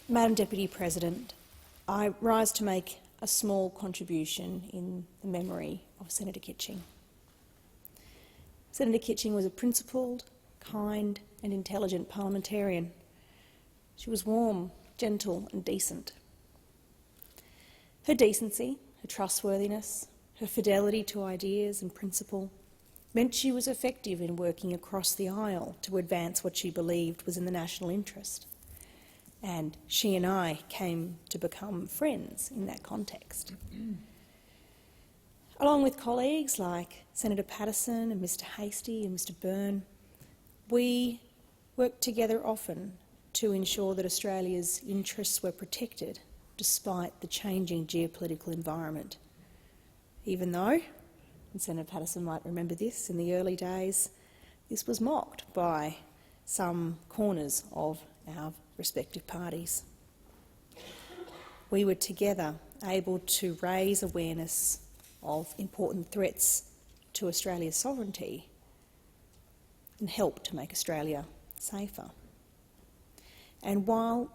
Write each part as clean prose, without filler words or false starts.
Madam Deputy President, I rise to make a small contribution in the memory of Senator Kitching. Senator Kitching was a principled, kind and intelligent parliamentarian. She was warm, gentle and decent. Her decency, her trustworthiness, her fidelity to ideas and principle meant she was effective in working across the aisle to advance what she believed was in the national interest. And she and I came to become friends in that context. Along with colleagues like Senator Patterson and Mr Hastie and Mr Byrne, we worked together often to ensure that Australia's interests were protected despite the changing geopolitical environment. Even though, and Senator Patterson might remember this, in the early days, this was mocked by some corners of our respective parties. We were together able to raise awareness of important threats to Australia's sovereignty and help to make Australia safer. And while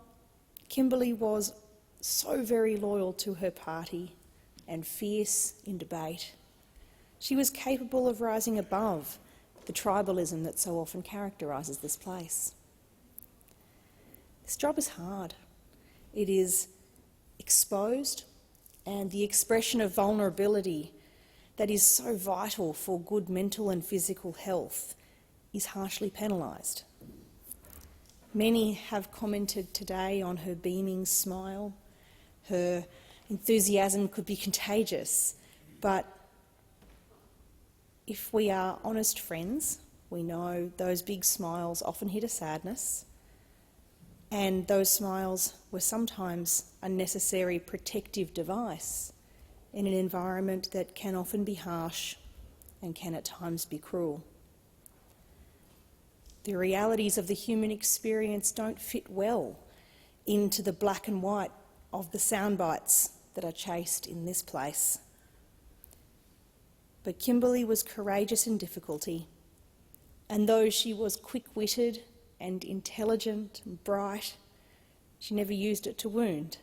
Kimberley was so very loyal to her party and fierce in debate, she was capable of rising above the tribalism that so often characterises this place. This job is hard. It is exposed, and the expression of vulnerability that is so vital for good mental and physical health is harshly penalised. Many have commented today on her beaming smile. Her enthusiasm could be contagious, but if we are honest friends, we know those big smiles often hit a sadness, and those smiles were sometimes a necessary protective device in an environment that can often be harsh and can at times be cruel. The realities of the human experience don't fit well into the black and white of the sound bites that are chased in this place. But Kimberley was courageous in difficulty, and though she was quick-witted and intelligent and bright, she never used it to wound.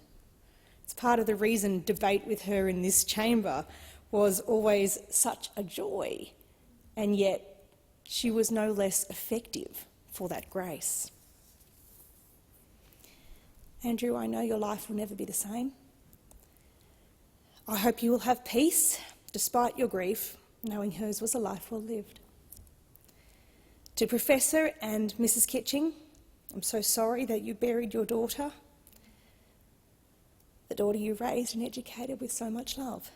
It's part of the reason debate with her in this chamber was always such a joy, and yet she was no less effective for that grace. Andrew, I know your life will never be the same. I hope you will have peace despite your grief, knowing hers was a life well lived. To Professor and Mrs Kitching, I'm so sorry that you buried your daughter, the daughter you raised and educated with so much love.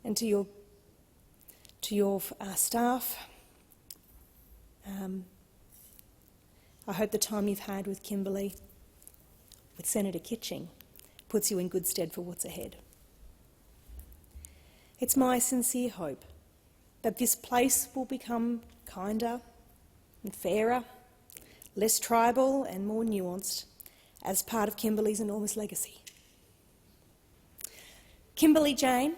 And to your staff, I hope the time you've had with Kimberley, with Senator Kitching, puts you in good stead for what's ahead. It's my sincere hope that this place will become kinder and fairer, less tribal and more nuanced as part of Kimberley's enormous legacy. Kimberley Jane,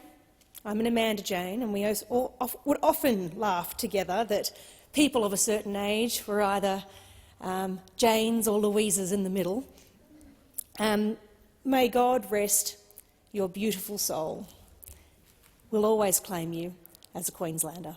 I'm an Amanda Jane, and we would often laugh together that people of a certain age were either Janes or Louises in the middle. May God rest your beautiful soul. We'll always claim you as a Queenslander.